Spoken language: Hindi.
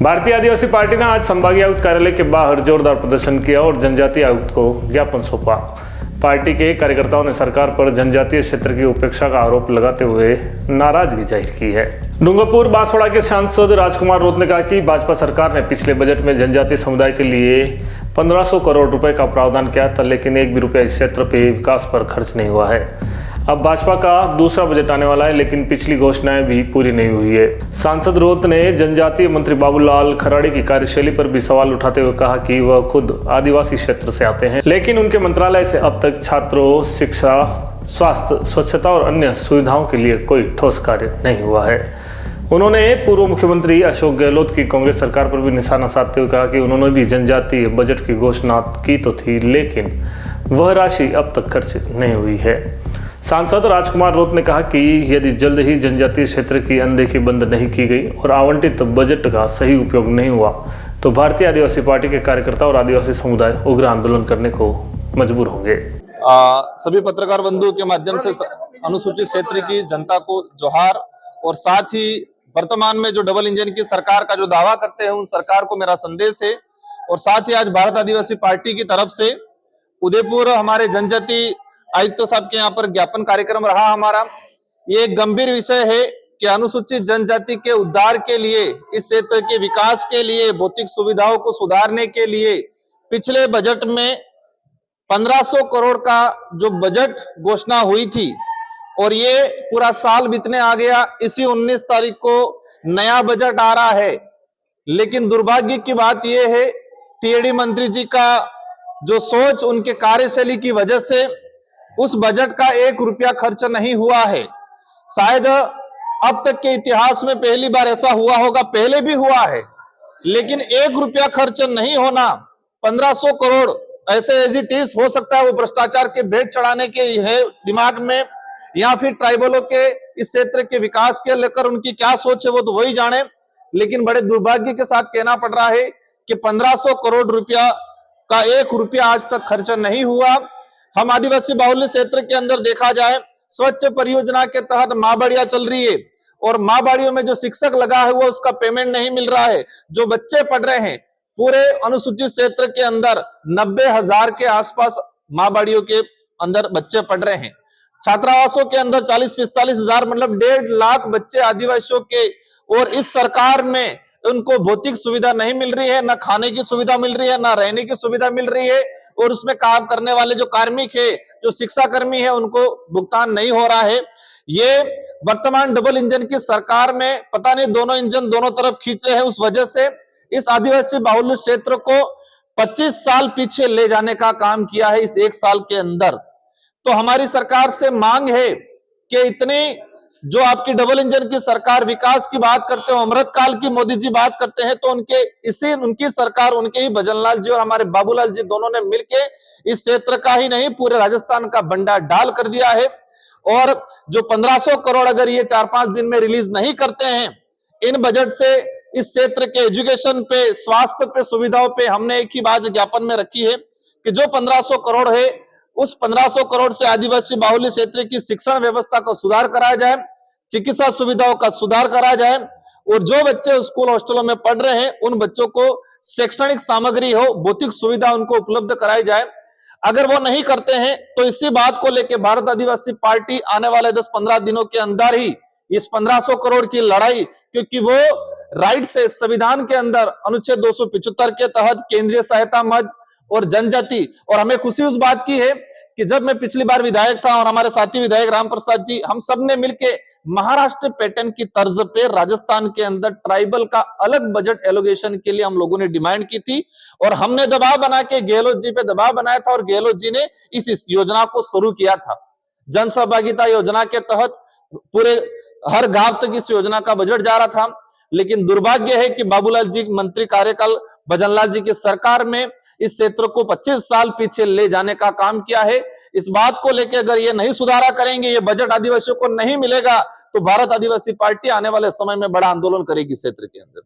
भारतीय आदिवासी पार्टी ने आज संभागीय आयुक्त कार्यालय के बाहर जोरदार प्रदर्शन किया और जनजातीय आयुक्त को ज्ञापन सौंपा। पार्टी के कार्यकर्ताओं ने सरकार पर जनजातीय क्षेत्र की उपेक्षा का आरोप लगाते हुए नाराजगी जाहिर की है। डूंगरपुर बांसवाड़ा के सांसद राजकुमार रोत ने कहा कि भाजपा सरकार ने पिछले बजट में जनजातीय समुदाय के लिए 1500 करोड़ रुपए का प्रावधान किया था, लेकिन एक भी रुपया इस क्षेत्र पे विकास पर खर्च नहीं हुआ है। अब भाजपा का दूसरा बजट आने वाला है, लेकिन पिछली घोषणाएं भी पूरी नहीं हुई है। सांसद रोत ने जनजातीय मंत्री बाबूलाल खराड़ी की कार्यशैली पर भी सवाल उठाते हुए कहा कि वह खुद आदिवासी क्षेत्र से आते हैं, लेकिन उनके मंत्रालय से अब तक छात्रों, शिक्षा, स्वास्थ्य, स्वच्छता और अन्य सुविधाओं के लिए कोई ठोस कार्य नहीं हुआ है। उन्होंने पूर्व मुख्यमंत्री अशोक गहलोत की कांग्रेस सरकार पर भी निशाना साधते हुए कहा कि उन्होंने भी जनजातीय बजट की घोषणा की तो थी, लेकिन वह राशि अब तक खर्च नहीं हुई है। सांसद राजकुमार रोत ने कहा कि यदि जल्द ही जनजातीय क्षेत्र की अनदेखी बंद नहीं की गई और आवंटित बजट का सही उपयोग नहीं हुआ तो भारतीय आदिवासी पार्टी के कार्यकर्ता और आदिवासी समुदाय उग्र आंदोलन करने को मजबूर होंगे। सभी पत्रकार बंधुओं के माध्यम से अनुसूचित क्षेत्र की जनता को जोहार, और साथ ही वर्तमान में जो डबल इंजन की सरकार का जो दावा करते हैं उन सरकार को मेरा संदेश है। और साथ ही आज भारत आदिवासी पार्टी की तरफ से उदयपुर हमारे जनजाति आयुक्त साहब के यहाँ पर ज्ञापन कार्यक्रम रहा हमारा। ये एक गंभीर विषय है कि अनुसूचित जनजाति के उद्धार के लिए, इस क्षेत्र के विकास के लिए, भौतिक सुविधाओं को सुधारने के लिए पिछले बजट में 1500 करोड़ का जो बजट घोषणा हुई थी और ये पूरा साल बीतने आ गया, इसी 19 तारीख को नया बजट आ रहा है। लेकिन दुर्भाग्य की बात यह है टीएडी मंत्री जी का जो सोच, उनके कार्यशैली की वजह से उस बजट का 1 रुपया खर्च नहीं हुआ है। शायद अब तक के इतिहास में पहली बार ऐसा हुआ होगा, पहले भी हुआ है, लेकिन 1 रुपया खर्च नहीं होना, 1500 करोड़ ऐसे एज इट इज हो सकता है वो भ्रष्टाचार के भेंट चढ़ाने के है दिमाग में, या फिर ट्राइबलों के इस क्षेत्र के विकास के लेकर उनकी क्या सोच है वो तो वही जाने। लेकिन बड़े दुर्भाग्य के साथ कहना पड़ रहा है कि 1500 करोड़ रुपया का 1 रुपया आज तक खर्च नहीं हुआ। हम आदिवासी बाहुल्य क्षेत्र के अंदर देखा जाए, स्वच्छ परियोजना के तहत माँ बाड़ियां चल रही है और माँ बाड़ियों में जो शिक्षक लगा है वो उसका पेमेंट नहीं मिल रहा है। जो बच्चे पढ़ रहे हैं पूरे अनुसूचित क्षेत्र के अंदर 90,000 के आसपास माँ बाड़ियों के अंदर बच्चे पढ़ रहे हैं। छात्रावासों के अंदर 40-45 हजार, मतलब 1.5 लाख बच्चे आदिवासियों के, और इस सरकार में उनको भौतिक सुविधा नहीं मिल रही है, ना खाने की सुविधा मिल रही है, ना रहने की सुविधा मिल रही है, और उसमें काम करने वाले जो कार्मिक है, जो शिक्षा कर्मी है, उनको भुगतान नहीं हो रहा है। ये वर्तमान डबल इंजन की सरकार में पता नहीं दोनों इंजन दोनों तरफ खींच रहे हैं, उस वजह से इस आदिवासी बाहुल्य क्षेत्र को 25 साल पीछे ले जाने का काम किया है इस 1 साल के अंदर। तो हमारी सरकार से मांग है कि इतनी जो आपकी डबल इंजन की सरकार विकास की बात करते हो, अमृत काल की मोदी जी बात करते हैं, तो उनकी सरकार, उनके ही भजनलाल जी और हमारे बाबूलाल जी दोनों ने मिलके इस क्षेत्र का ही नहीं पूरे राजस्थान का बंडा डाल कर दिया है। और जो 1500 करोड़ अगर ये 4-5 दिन में रिलीज नहीं करते हैं इन बजट से, इस क्षेत्र के एजुकेशन पे, स्वास्थ्य पे, सुविधाओं पे, हमने एक ही बात ज्ञापन में रखी है कि जो 1500 करोड़ है उस 1500 करोड़ से आदिवासी बाहुल्य क्षेत्र की शिक्षण व्यवस्था को सुधार कराया जाए, चिकित्सा सुविधाओं का सुधार कराया जाए, और जो बच्चे स्कूल हॉस्टलों में पढ़ रहे हैं उन बच्चों को शैक्षणिक सामग्री हो, भौतिक सुविधा उनको उपलब्ध कराई जाए। अगर वो नहीं करते हैं तो इसी बात को लेकर भारत आदिवासी पार्टी आने वाले 10-15 दिनों के अंदर ही इस 1500 करोड़ की लड़ाई, क्योंकि वो राइट से संविधान के अंदर अनुच्छेद 275 के तहत केंद्रीय सहायता मद और जनजाति, और हमें खुशी उस बात की है कि जब मैं पिछली बार विधायक था और हमारे साथी विधायक राम प्रसाद जी, हम सब ने मिलकर महाराष्ट्र पैटर्न की तर्ज पे राजस्थान के अंदर ट्राइबल का अलग बजट एलोकेशन के लिए हम लोगों ने डिमांड की थी, और हमने दबाव बना के गहलोत जी पे दबाव बनाया था, और गहलोत जी ने इस योजना को शुरू किया था। जन सहभागिता योजना के तहत पूरे हर गांव तक इस योजना का बजट जा रहा था। लेकिन दुर्भाग्य है कि बाबूलाल जी मंत्री कार्यकाल भजनलाल जी की सरकार में इस क्षेत्र को 25 साल पीछे ले जाने का काम किया है। इस बात को लेकर अगर ये नहीं सुधारा करेंगे, ये बजट आदिवासियों को नहीं मिलेगा, तो भारत आदिवासी पार्टी आने वाले समय में बड़ा आंदोलन करेगी क्षेत्र के अंदर।